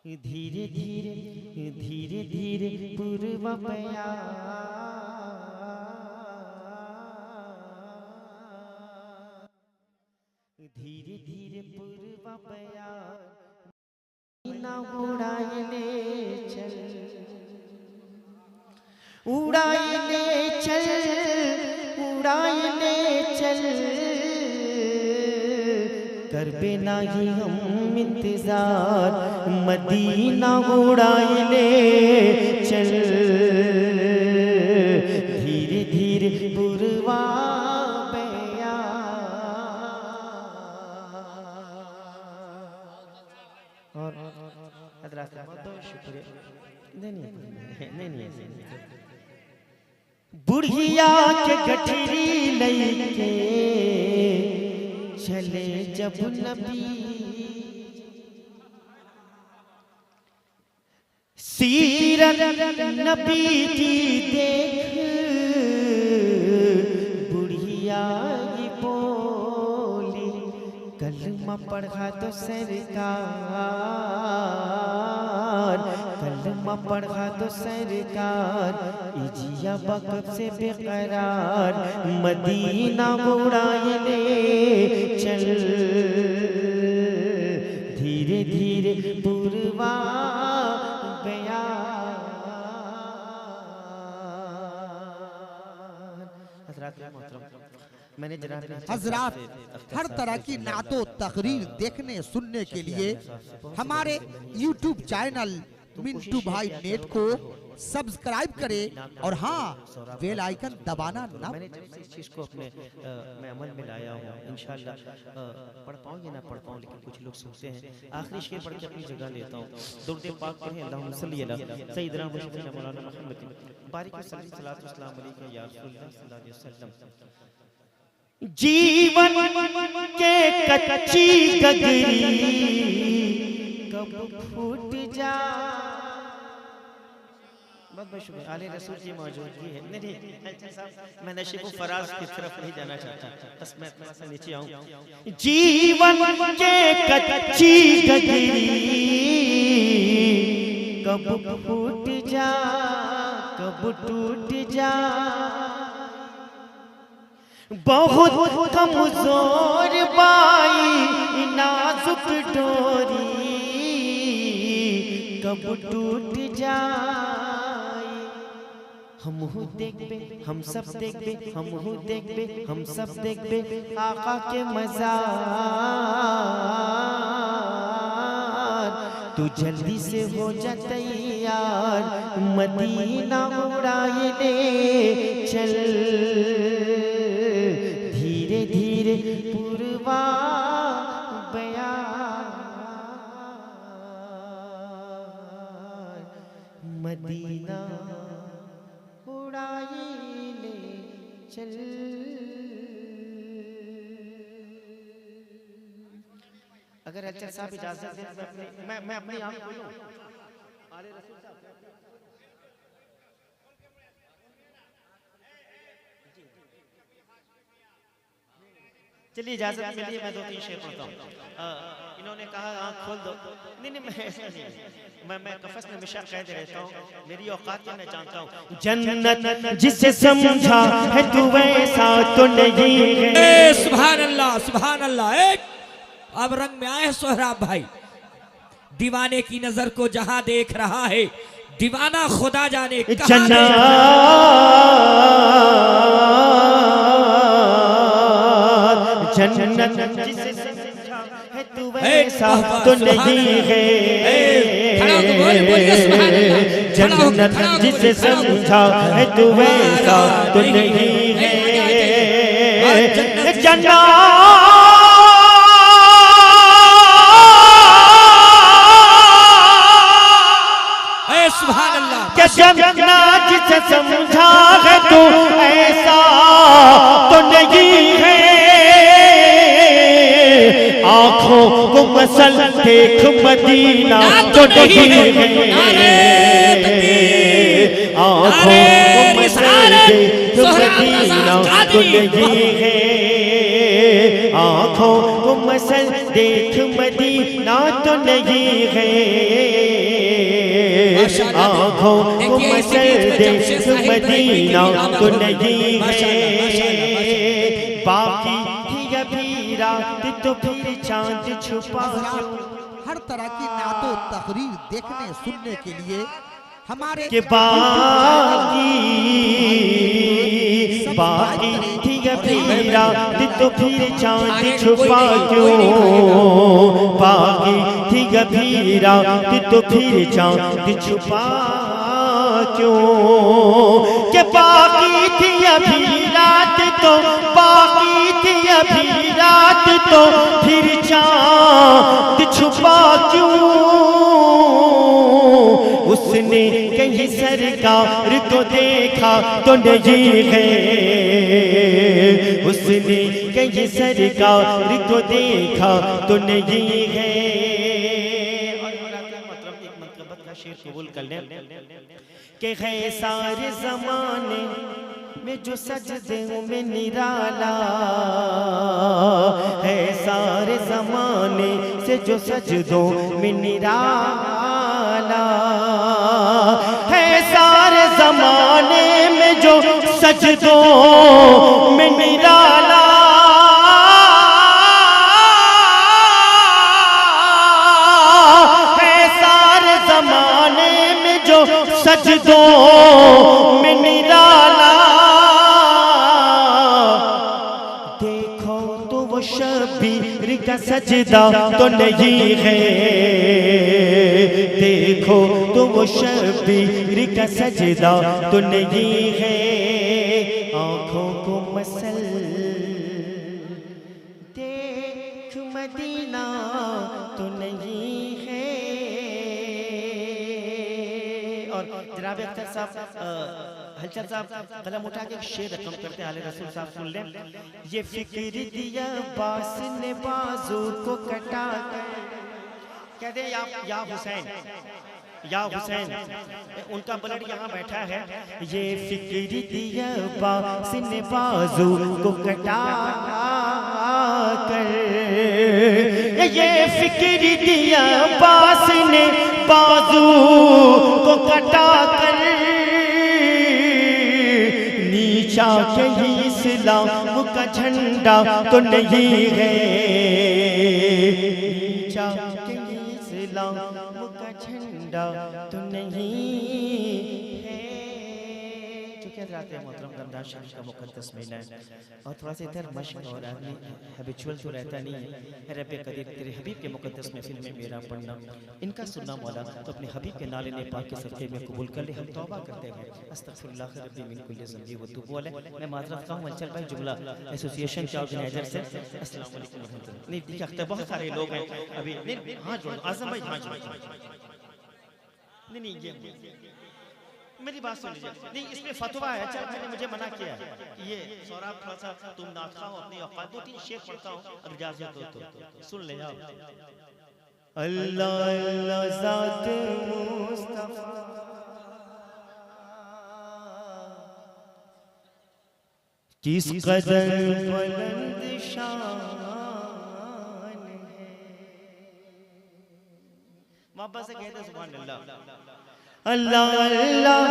धीरे धीरे धीरे धीरे पूर्व पया धीरे धीरे पूर्व पया ना उड़ाए ले चल उड़ाए ले चल उड़ाए ले चल कर बिना ही हम इंतजार मदीना उड़ाए ले चल धीरे धीरे पूर्वा पया और बहुत शुक्रिया नहीं बुढ़िया के गठरी लईके चले जब नबी सीरत नबी की देख बुढ़िया ये बोली कलमा पढ़ा तो सरकार कलमा पढ़ा तो सरकार इजिया बकब से बेकरार मदीना उड़ाए ले चल धीरे धीरे पूर्वा गया हजरात हर तरह की नातो तकरीर देखने सुनने के लिए हमारे YouTube चैनल मिंटू भाई नेट को सब्सक्राइब करें और हाँ बेल आइकन दबाना ना। मैंने जब इस चीज को अपने मैं अमल में लाया हूँ इंशाल्लाह पढ़ पाऊँ या ना पढ़ पाऊँ लेकिन कुछ लोग सोचते हैं आखिरी शेर पढ़ के अपनी जगह लेता हूँ दुरूद पाक पढ़ें अल्लाहुम्मा सल्ली अला सय्यिदना मुहम्मद मौलाना मुहम्मद बारिक सल्लल्लाहु अलैहि या रसूलुल्लाह सल्लल्लाहु अलैहि वसल्लम जीवन के कच्ची गगरी कब फूट जा बहुत बहुत शुक्रिया आले रसूल की मौजूदगी है नहीं अच्छा साहब मैं नशे को फराज की तरफ नहीं जाना चाहता बस मैं थोड़ा सा नीचे आऊं जीवन के कच्ची गगरी कब फूट जा कब टूट जा बहुत कमजोर बाई नाजुक डोरी कब टूट जाए हम देखबे हम सब देखबे हम देखबे हम सब देखबे आका के मज़ार तू जल्दी से हो जा तैयार मदीना उड़ाए ले चल धीरे धीरे पूर्वा बया मदीना उड़ाए ले चल। अगर अच्छा साहब इजाजत दें मैं अपनी आंख खोलूं आले रसूल साहब चलिए इजाजत मिलिए मैं 2-3 शेर पढ़ता हूँ इन्होंने कहा आँख खोल दो नहीं मैं ऐसा नहीं मैं कफस में हमेशा कहते रहता हूँ मेरी औकात क्या मैं जानता हूँ जन्नत जिसे समझा है तू वैसा तो नहीं है सुभान अल्लाह अब रंग में आए सोहराब भाई दीवाने की नजर को जहां देख रहा है दीवाना खुदा जाने जन्नत जिसे समझा है तू वैसा तो नहीं है जन्नत जिसे समझा है तू वैसा तो नहीं है जन्नत सुभान अल्लाह क्या जन्नत जिसे समझा है तू ऐसा तो नहीं है आँखों को मसल देख मदीना तो नहीं है आँखों को मसल देख मदीना तो नहीं है आँखों को मसल देख मदीना तो नहीं है, आँखों को मसल देख मदीना तो नहीं है, बाकी थी अभी रात तो फिर चांद छुपा। हर तरह की नातो तकरीर देखने सुनने के लिए हमारे के बाकी थी अभी रात तो फिर चांद छुपा क्यों, बाकी थी अभी रात तो फिर चांद छुपा क्यों, के बाकी थी अभी रात तो, बाकी थी अभी रात तो फिर चांद छुपा क्यों, उसने कहीं सरकार को देखा तो नहीं है, उसने कहीं सरकार को देखा तो नहीं है। और मतलब एक मतलब का शेर कबूल कर लें कि है सारे जमाने में जो सजदे में निराला है, सारे जमाने से जो सजदों में निराला है, सारे जमाने में जो सजदों में निराला है, सारे जमाने में जो सजदों में निराला, देखो तो वो शबीर का सजदा तो नहीं है, देखो तो वो शबीर का सजदा तो नहीं है, आँखों को मसल देख मदीना तो नहीं है। और जनाब अख्तर साहब हलचल साहब कलम उठा के शेर रकम करते आले रसूल साहब सुन लें। ये फिक्र दिया बास ने बाजू को कटा, कहते या हुसैन, या हुसैन, उनका ब्लड यहाँ बैठा है। ये फिक्र दिया बास ने बाजू को कटा कर, ये फिक्र दिया बास ने बाजू को कटा कर, नीचा कहीं इस्लाम का झंडा तो नहीं है, नीचा कहीं इस्लाम का झंडा तो नहीं है। चूँकि रात मोहतरम रमजान शरीफ का मुक़द्दस महीना है और थोड़ा सा इधर मशक और आदमी हैबिचुअल तो रहता नहीं है। रब्बे कदीर तेरे हबीब के मुक़द्दस महफिल में मेरा पढ़ना, इनका सुनना मौला तो अपने हबीब के नाले ने पाक के सदक़े में कबूल कर ले। हम तौबा करते हैं, अस्तग़फिरुल्लाह रब्बी मिन कुल्लि ज़ंबी व तूबू अलैह। मैं माज़रत ख़्वाह हूं अंचल भाई जुमला एसोसिएशन के ऑर्गेनाइजर से। अस्सलाम वालेकुम रहमतुल्लाह। नहीं देखिए अख्तर बहुत सारे लोग हैं अभी, नहीं हाथ जोड़ आज़म भाई, हाथ जोड़, नहीं ये मेरी बात सुन लीजिए। नहीं इसमें फतवा है, अच्छा मैंने मुझे मना किया है। ये सौरभ थोड़ा सा तुम नाखा हो अपनी औकात, 2-3 शेर पढ़ता हूँ अगर इजाज़त हो तो सुन ले जाओ। अल्लाह अल्लाह ज़ात मुस्तफ़ा किस कदर बुलंद शान है, मोहब्बत से कहते सुभान अल्लाह। अल्लाह अल्लाह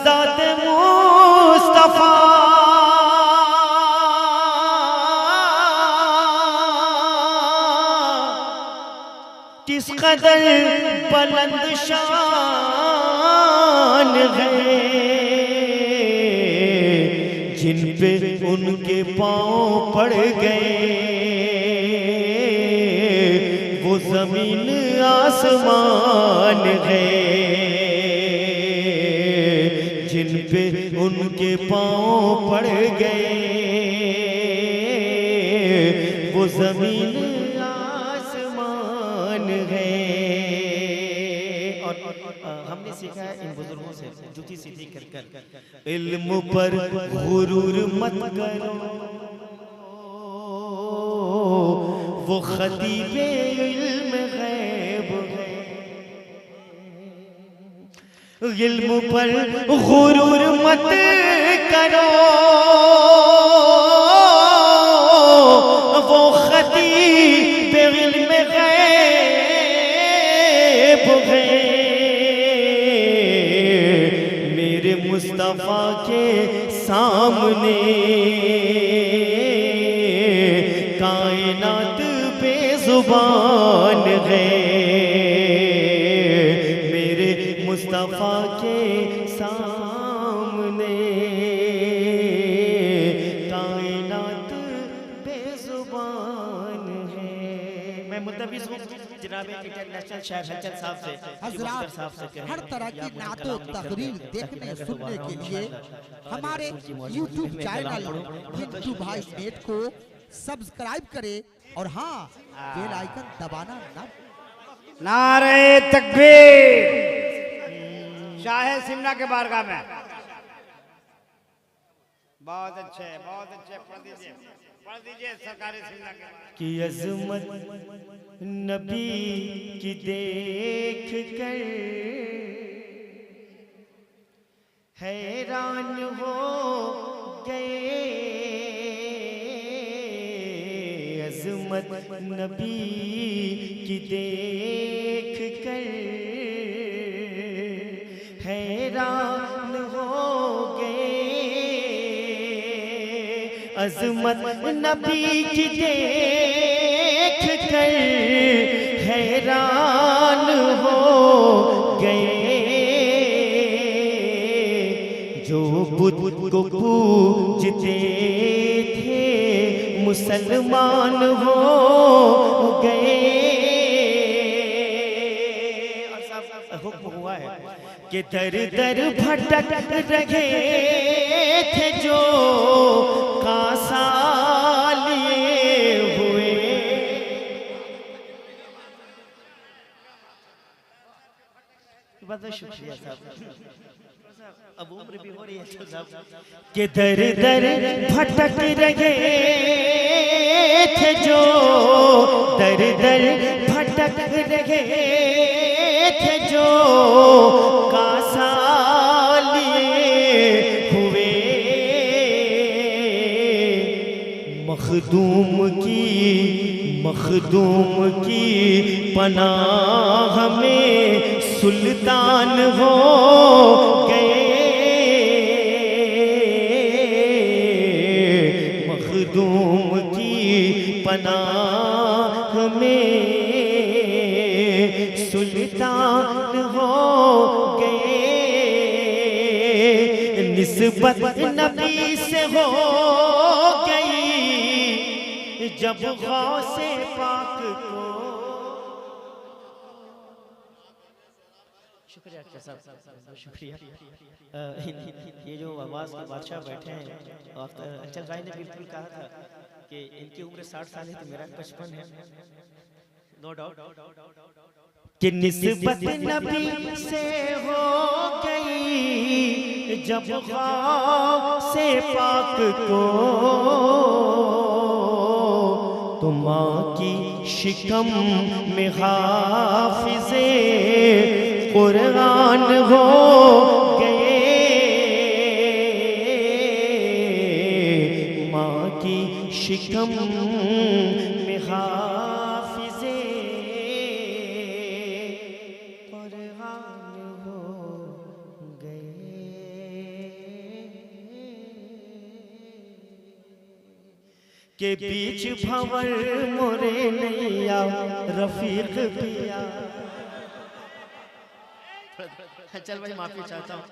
ज़ात मुस्तफ़ा किस कदर बुलंद शान है, जिन पे उनके पाँव पड़ गए वो ज़मीन आसमान है, जिन पे उनके पाँव पड़ गए वो ज़मीन आसमान है। और हमने सीखा है इन बुजुर्गों से जूती सीधी कर कर, इल्म पर गुरूर मत करो वो खतीबे इल्म गैब है, इल्म पर गुरूर मत करो वो खतीबे गैब है मेरे मुस्तफा के सामने, कायनात बेजुबान है मेरे मुस्तफा के सामने, कायनात बेजुबान है। मैं मुतविज हूँ जनाब इंटरनेशनल शायर हसन साहब से, हजरात साहब से कहें हर तरह की नातो तकरीर देखने सुनने के लिए हमारे YouTube चैनल मिंटू भाई नेट को सब्सक्राइब करें और हाँ बेल आइकन दबाना ना। नारे तकबीर। शाह सिमना के बारगाह में बहुत अच्छे पढ़ दीजिए सरकारी सिमना के कि अज़मत नबी की देख कर हैरान हो गए, अज़मत नबी की देख कर हैरान हो गए, अज़मत नबी की देख कर हैरान हो गए, जो बुत को पूजते थे मुसलमान हो गए। और साहब हुक्म हुआ है कि दर दर भटक रहे थे जो कासा लिए हुए। बहुत शुक्रिया साहब, अब उम्र भी हो रही है तो साहब कि दर दर भटक रहे थे जो, दर दर भटक रहे थे जो कासा लिए हुए, मखदूम की पनाह में सुल्तान हो गए, मखदूम की पनाह में सुल्तान हो गए, निस्बत नबी से हो गई जब गौसे पाक को। शुक्रिया साहब, शुक्रिया। ये जो आवाज़ के बादशाह बैठे हैं, अचल भाई ने बिल्कुल कहा था कि इनकी उम्र 60 साल है तो मेरा 55 है, नो डाउट कि निस्बत नबी से हो गई जब गौसे पाक को, तो माँ की शिकम में हाफिज़े कुरान हो गए, माँ की शिकम में हाफिज़े कुरान हो गए। के बीच भंवर मोरे नैया रफीक पिया। चल भाई माफी चाहता हूँ।